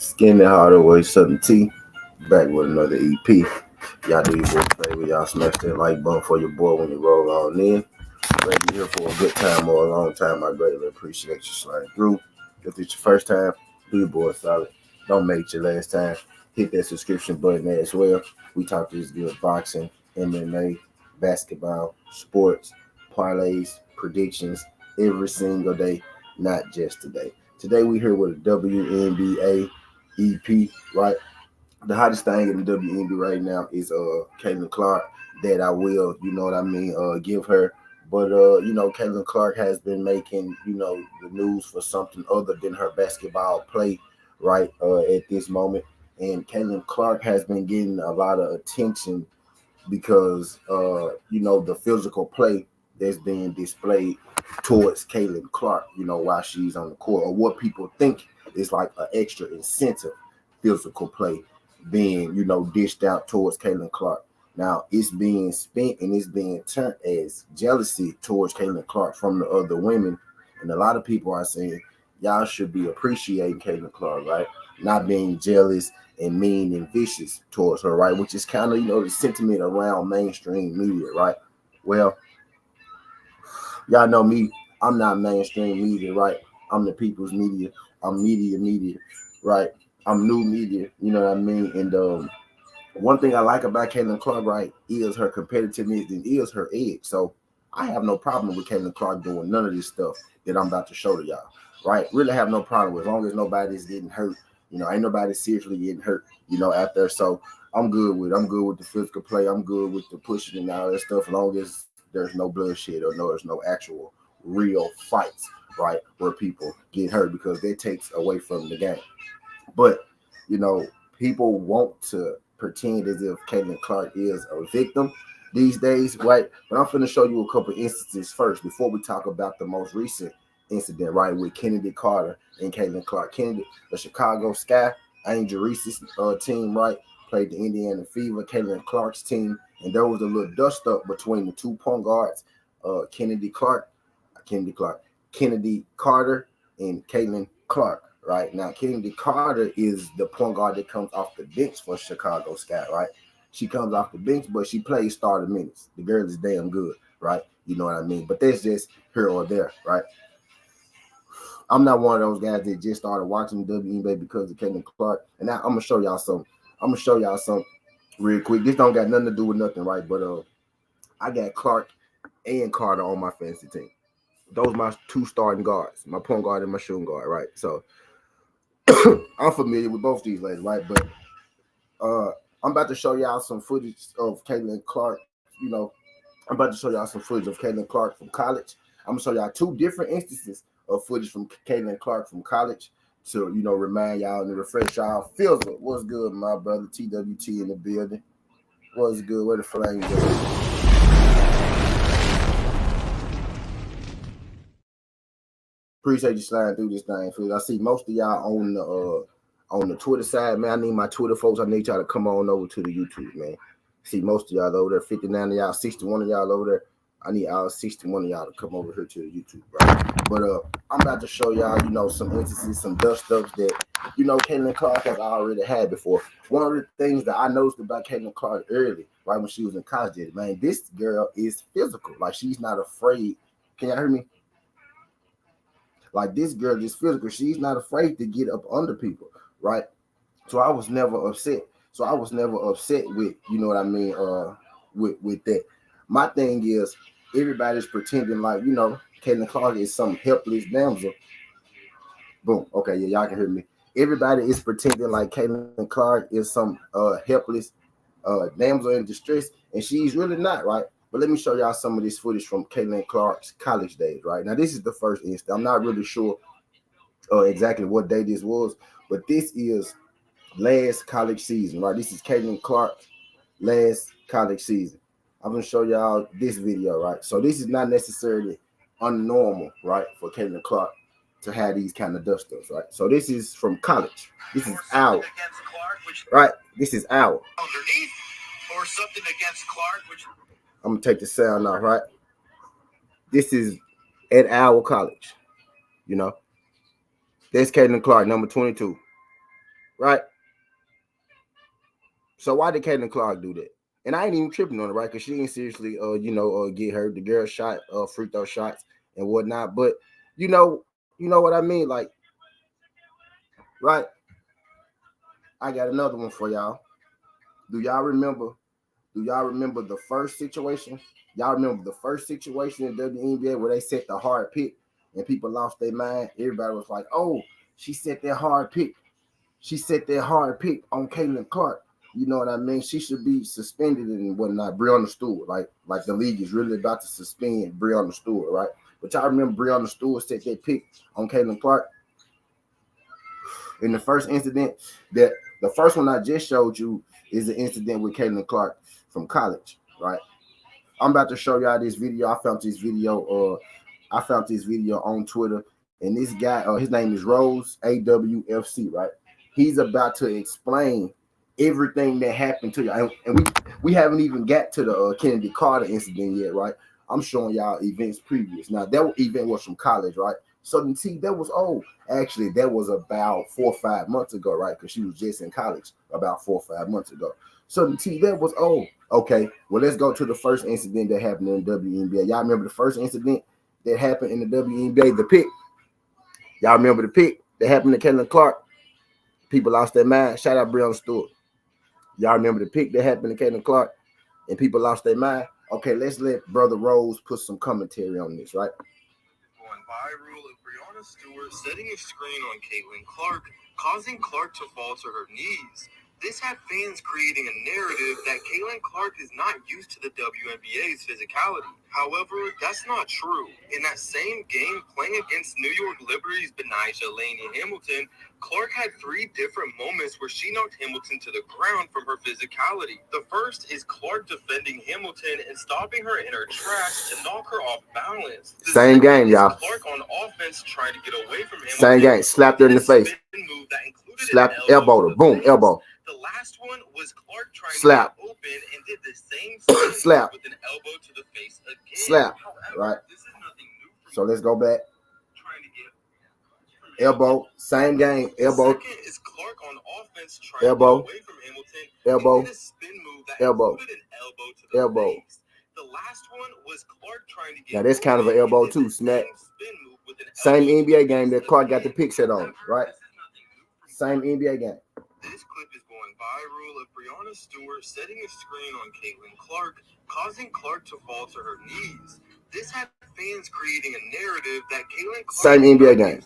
Skin the Harder Way Southern T. Back with another EP. Y'all do your boy favor. Y'all smash that like button for your boy when you roll on in. Whether you're here for a good time or a long time, I greatly appreciate you sliding through. If it's your first time, do your boy solid. Don't make it your last time. Hit that subscription button there as well. We talk this good boxing, MMA, basketball, sports, parlays, predictions every single day, not just today. Today we here with a WNBA EP, right? The hottest thing in the WNBA right now is Caitlin Clark. That I will, you know what I mean, give her. But Caitlin Clark has been making, the news for something other than her basketball play, right? At this moment. And Caitlin Clark has been getting a lot of attention because the physical play that's being displayed towards Caitlin Clark, while she's on the court, or what people think is like an extra incentive physical play being, dished out towards Caitlin Clark. Now it's being spent and it's being turned as jealousy towards Caitlin Clark from the other women. And a lot of people are saying y'all should be appreciating Caitlin Clark, right? Not being jealous and mean and vicious towards her, right? Which is kind of, the sentiment around mainstream media, right? Well, y'all know me, I'm not mainstream media, right? I'm the people's media. I'm media, right? I'm new media, you know what I mean? And one thing I like about Caitlin Clark, right, is her competitiveness and is her edge. So I have no problem with Caitlin Clark doing none of this stuff that I'm about to show to y'all, right? Really have no problem with, as long as nobody's getting hurt. Ain't nobody seriously getting hurt, out there. So I'm good with the physical play. I'm good with the pushing and all that stuff, as long as there's no bloodshed or there's no actual real fights, right, where people get hurt, because that takes away from the game. But, people want to pretend as if Caitlin Clark is a victim these days, right? But I'm going to show you a couple instances first before we talk about the most recent incident, right, with Chennedy Carter and Caitlin Clark. Chennedy, the Chicago Sky, Angel Reese's team, right, played the Indiana Fever, Caitlin Clark's team, and there was a little dust up between the two point guards, Kennedy Carter, and Caitlin Clark. Right now, Kennedy Carter is the point guard that comes off the bench for Chicago Sky, right? She comes off the bench, but she plays starter minutes. The girl is damn good, right? You know what I mean? But that's just here or there, right? I'm not one of those guys that just started watching WNBA because of Caitlin Clark. And now I'm gonna show y'all some. I'm gonna show y'all some real quick. This don't got nothing to do with nothing, right? But I got Clark and Carter on my fantasy team. Those are my two starting guards, my point guard and my shooting guard, right? So I'm familiar with both these ladies, right? But I'm about to show y'all some footage of Caitlin Clark. I'm about to show y'all some footage of Caitlin Clark from college. I'm gonna show y'all two different instances of footage from Caitlin Clark from college to, remind y'all and refresh y'all. Fizzle, what's good, my brother? TWT in the building. What's good? Where the flames at? Appreciate you sliding through this thing, Phil. I see most of y'all on the Twitter side, man. I need my Twitter folks. I need y'all to come on over to the YouTube, man. See most of y'all over there, 59 of y'all, 61 of y'all over there. I need all 61 of y'all to come over here to the YouTube, right? But I'm about to show y'all, some instances, some dust ups that, Caitlin Clark has already had before. One of the things that I noticed about Caitlin Clark early, right, when she was in college, man, this girl is physical. Like, she's not afraid. Can y'all hear me? Like, this girl is physical. She's not afraid to get up under people, right? So I was never upset. With, you know what I mean, with that. My thing is, everybody's pretending like, Caitlin Clark is some helpless damsel. Boom. Okay, yeah, y'all can hear me. Everybody is pretending like Caitlin Clark is some helpless damsel in distress, and she's really not, right? But let me show y'all some of this footage from Caitlin Clark's college days, right? Now, this is the first instant. I'm not really sure exactly what day this was, but this is last college season, right? This is Caitlin Clark's last college season. I'm going to show y'all this video, right? So this is not necessarily unnormal, right, for Caitlin Clark to have these kind of dust-ups, right? So this is from college. This is Owl, right? This is Owl. Underneath or something against Clark, which I'm going to take the sound off, right? This is at Owl College, That's Caitlin Clark, number 22, right? So why did Caitlin Clark do that? And I ain't even tripping on it, right? Because she didn't seriously, get hurt. The girl shot free throw shots and whatnot. But you know what I mean? Like, right? I got another one for y'all. Do y'all remember? Do y'all remember the first situation? Y'all remember the first situation in WNBA where they set the hard pick and people lost their mind? Everybody was like, "Oh, she set that hard pick. She set that hard pick on Caitlin Clark." You know what I mean? She should be suspended and whatnot. Breonna Stewart, like the league is really about to suspend Breonna Stewart, right? But y'all remember Breonna Stewart set that pick on Caitlin Clark in the first incident. That the first one I just showed you is an incident with Caitlin Clark from college, right? I'm about to show y'all this video. I found this video on Twitter, and this guy, his name is Rose AWFC, right? He's about to explain everything that happened to you, and we haven't even got to the Kennedy Carter incident yet, right? I'm showing y'all events previous. Now that event was from college, right? So see, that was old. Actually, that was about 4 or 5 months ago, right? Because she was just in college about 4 or 5 months ago. So see, that was old. Okay, well, let's go to the first incident that happened in the WNBA. Y'all remember the first incident that happened in the WNBA? The pick. Y'all remember the pick that happened to Caitlin Clark? People lost their mind. Shout out Breonna Stewart. Y'all remember the pick that happened to Caitlin Clark and people lost their mind? Okay, let's let Brother Rose put some commentary on this, right? Going viral of Breonna Stewart setting a screen on Caitlin Clark, causing Clark to fall to her knees. This had fans creating a narrative that Caitlin Clark is not used to the WNBA's physicality. However, that's not true. In that same game, playing against New York Liberty's Benijah Laney Hamilton, Clark had 3 different moments where she knocked Hamilton to the ground from her physicality. The first is Clark defending Hamilton and stopping her in her tracks to knock her off balance. The same game, y'all. Clark on offense trying to get away from Hamilton. Same game. Slapped her in the face. Move that included slapped, elbowed her. Boom, elbow. The last one was Clark trying slap. to get open and did the same slap with an elbow to the face again. Slap. However, right. This is nothing new for so let's go back. Trying to get elbow. Same game. Elbow. Second is Clark on offense trying elbow. to get away from Hamilton. Elbow. And did a spin move that elbow. included an elbow to the elbow. face. The last one was Clark trying to get now that's kind of an elbow too, snap. Same NBA game that Clark got the pick set on, right? Same NBA game. This clip is going viral of Breonna Stewart setting a screen on Caitlin Clark, causing Clark to fall to her knees. This had fans creating a narrative that Caitlin Clark same NBA game,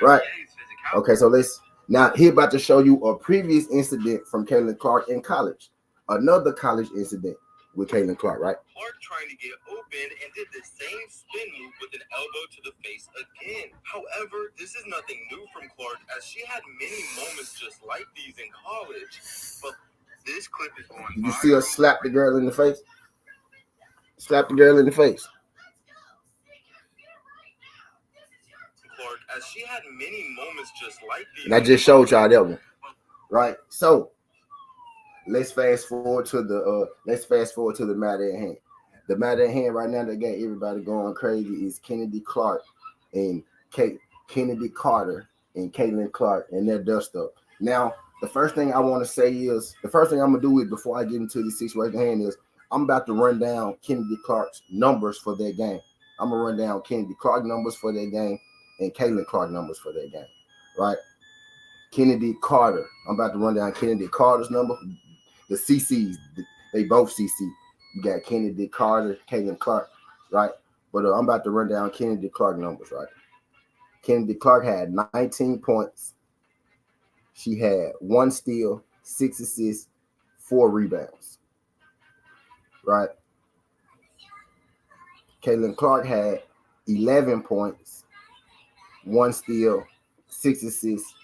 right? Okay, so let's now he about to show you a previous incident from Caitlin Clark in college, another college incident with Caitlin Clark, right? Clark trying to get open and did the same spin move with an elbow to the face again. However, this is nothing new from Clark, as she had many moments just like these in college. But this clip is going viral. You see her slap the girl in the face? Slap the girl in the face. Clark, as she had many moments just like these. And I just showed y'all that one, right? So let's fast forward to the matter at hand. The matter at hand right now that got everybody going crazy is Kennedy Clark and Kennedy Carter and Caitlin Clark and their dust up. Now, the first thing I want to say is, the first thing I'm going to do is, before I get into the situation at hand, is I'm about to run down Kennedy Clark's numbers for their game. I'm going to run down Kennedy Clark numbers for their game and Caitlin Clark numbers for their game, right? Kennedy Carter. I'm about to run down Kennedy Carter's number. The CCs, they both CC. You got Kennedy Carter, Caitlin Clark, right? But I'm about to run down Kennedy Clark numbers, right? Kennedy Clark had 19 points. She had 1 steal, 6 assists, 4 rebounds, right? Caitlin Clark had 11 points, 1 steal, 6 assists,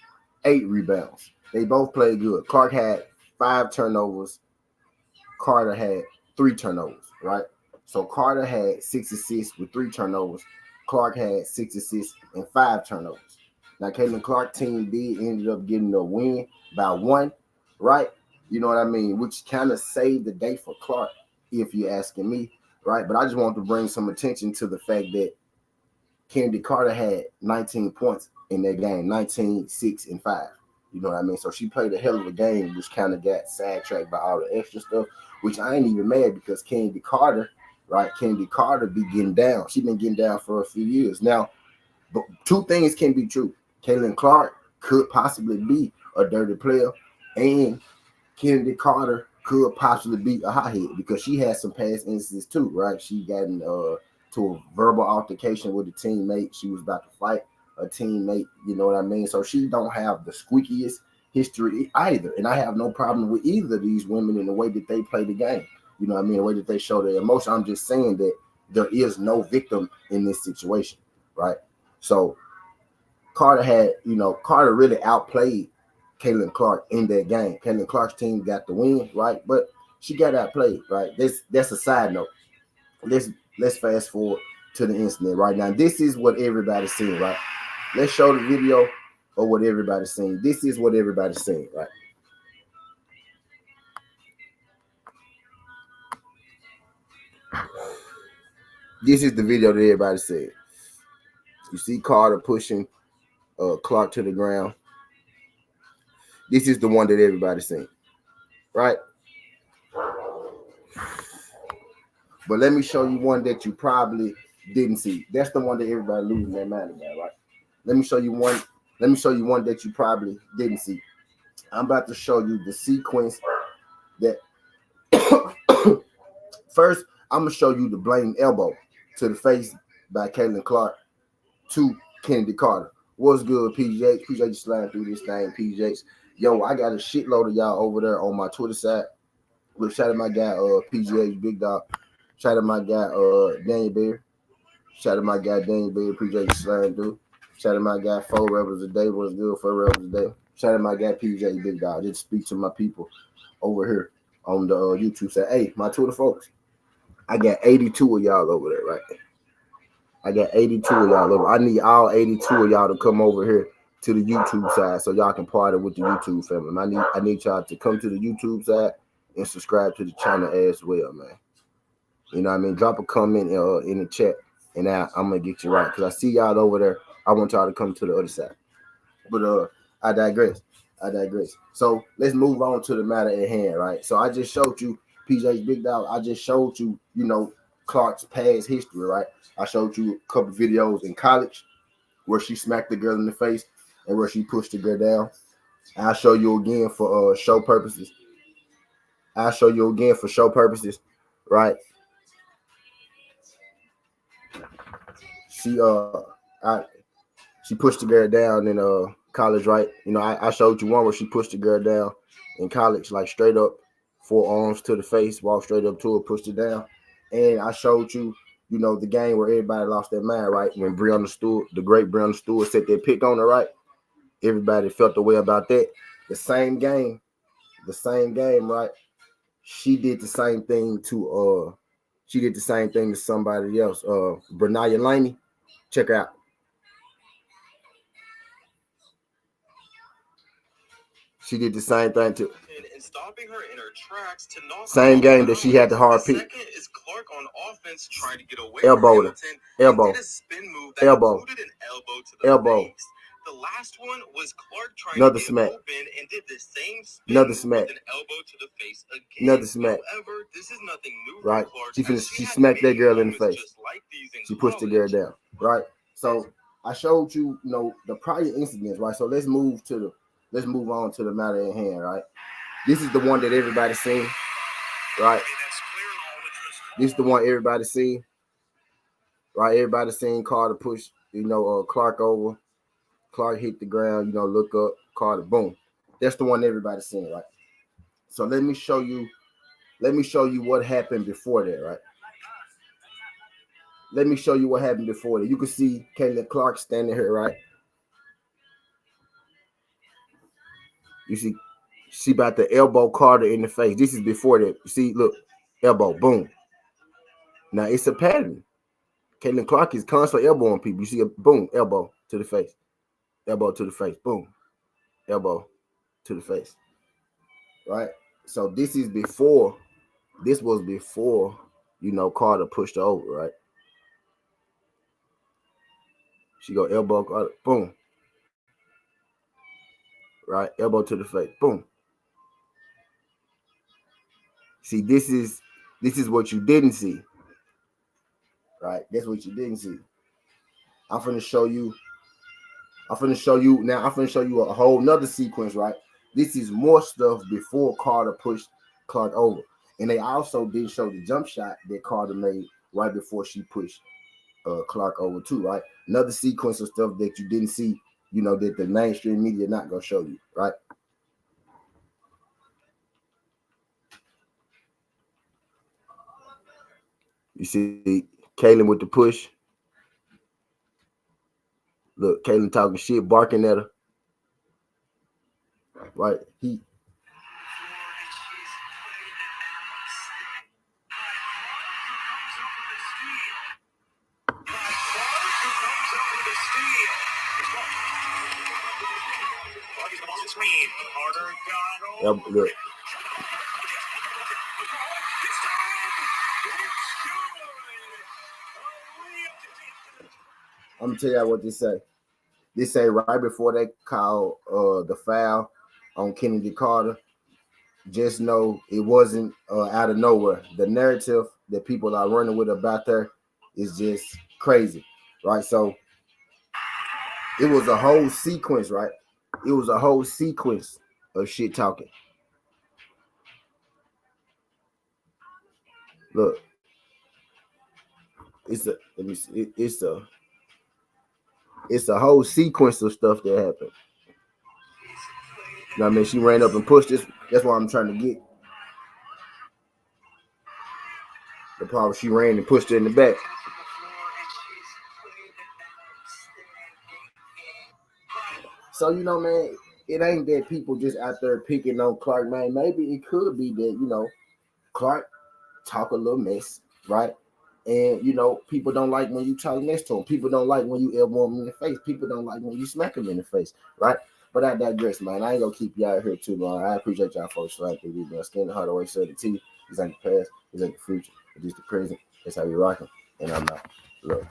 8 rebounds. They both played good. Clark had 5 turnovers. Carter had 3 turnovers, right? So Carter had 6 assists with 3 turnovers. Clark had 6 assists and 5 turnovers. Now, Caitlin Clark team ended up getting a win by 1, right? You know what I mean? Which kind of saved the day for Clark, if you're asking me, right? But I just want to bring some attention to the fact that Kennedy Carter had 19 points in that game, 19, 6, and 5. You know what I mean? So she played a hell of a game, which kind of got sidetracked by all the extra stuff, which I ain't even mad because Kennedy Carter, right? Kennedy Carter be getting down. She been getting down for a few years now. But two things can be true. Caitlin Clark could possibly be a dirty player, and Kennedy Carter could possibly be a hothead because she has some past instances too, right? She got to a verbal altercation with a teammate. She was about to fight a teammate, you know what I mean? So she don't have the squeakiest history either. And I have no problem with either of these women in the way that they play the game. You know what I mean? The way that they show their emotion. I'm just saying that there is no victim in this situation, right? So Carter really outplayed Caitlin Clark in that game. Caitlin Clark's team got the win, right? But she got outplayed, right? That's a side note. Let's let's fast forward to the incident right now. This is what everybody's seeing, right? Let's show the video of what everybody's seeing. This is what everybody's seeing, right? This is the video that everybody said. You see Carter pushing Clark to the ground. This is the one that everybody's seeing, right? But let me show you one that you probably didn't see. That's the one that everybody losing their mind about, right? Let me show you one. Let me show you one that you probably didn't see. I'm about to show you the sequence that first I'm gonna show you the blatant elbow to the face by Caitlin Clark to Kennedy Carter. What's good, PJ? Appreciate you sliding through this thing, PJ. Yo, I got a shitload of y'all over there on my Twitter side. Look, shout out my guy, PGH Big Dog. Shout out my guy, Daniel Bear. Shout out my guy, Daniel Bear. Appreciate you sliding through. Shout out my guy, 4 Rebels a Day. What's good, 4 Rebels a Day? Shout out my guy, PJ Big Dog. Just speak to my people over here on the YouTube side. Hey, my Twitter folks, I got 82 of y'all over there, right? I got 82 of y'all over. I need all 82 of y'all to come over here to the YouTube side so y'all can party with the YouTube family. I need y'all to come to the YouTube side and subscribe to the channel as well, man. You know what I mean? Drop a comment in the chat, and I'm gonna get you right because I see y'all over there. I want y'all to come to the other side. But I digress. So let's move on to the matter at hand, right? So I just showed you PJ's Big Dog. I just showed you, Clark's past history, right? I showed you a couple videos in college where she smacked the girl in the face and where she pushed the girl down. I'll show you again for show purposes. Right? She she pushed the girl down in college, right? I showed you one where she pushed the girl down in college, like straight up, 4 arms to the face, walked straight up to her, pushed it down. And I showed you, the game where everybody lost their mind, right? When Breonna Stewart, the great Breonna Stewart, set their pick on her, right? Everybody felt the way about that. The same game, right? She did the same thing to somebody else. Bernaya Laney. Check her out. She did the same thing too. And stopping her in her tracks to knock same game that she had the hard pick. Second is Clark on offense trying to get away elbow, from Hamilton. elbow, did a spin move that elbow, included an elbow to the elbow. face. The last one was Clark trying Another to get smack. open and did the same spin Another move smack. with an elbow to the face again. Another smack. However, this is nothing new right. for Clark. She smacked that girl in the face. Like she pushed the girl down. Right. So I showed you, the prior incidents, right? So let's move on to the matter at hand, right? This is the one that everybody's seen, right? This is the one everybody's seen, right? Everybody's seen Carter push, Clark over. Clark hit the ground, look up, Carter, boom. That's the one everybody's seen, right? So let me show you what happened before that, right? Let me show you what happened before that. You can see Caitlin Clark standing here, right? You see, she about to elbow Carter in the face. This is before that. You see, look, elbow, boom. Now it's a pattern. Caitlin Clark is constantly elbowing people. You see a boom, elbow to the face, elbow to the face, boom, elbow to the face, right? So this was before, Carter pushed her over, right? She go elbow Carter, boom, right? Elbow to the face. Boom. See, this is what you didn't see. Right? That's what you didn't see. I'm finna show you now. I'm finna show you a whole nother sequence, right? This is more stuff before Carter pushed Clark over. And they also didn't show the jump shot that Carter made right before she pushed Clark over too, right? Another sequence of stuff that you didn't see, that the mainstream media not gonna show you, right? You see Kaylin with the push. Look, Kaylin talking shit, barking at her. Right? Look. I'm gonna tell you what they say. They say right before they call the foul on Kennedy Carter, just know it wasn't out of nowhere. The narrative that people are running with about there is just crazy, right? So it was a whole sequence, right? It was a whole sequence of shit talking. Look, it's a whole sequence of stuff that happened. You know what I mean? She ran up and pushed this. That's what I'm trying to get. The part she ran and pushed her in the back. So, man, it ain't that people just out there picking on Clark, man. Maybe it could be that, Clark talk a little mess, right? And, people don't like when you talk next to him. People don't like when you elbow him in the face. People don't like when you smack him in the face, right? But I digress, man. I ain't going to keep y'all here too long. I appreciate y'all folks for like the skin, the heart, always said the T. This ain't the past. This ain't the future. It's just the present. That's how we rocking. And I'm not. Look.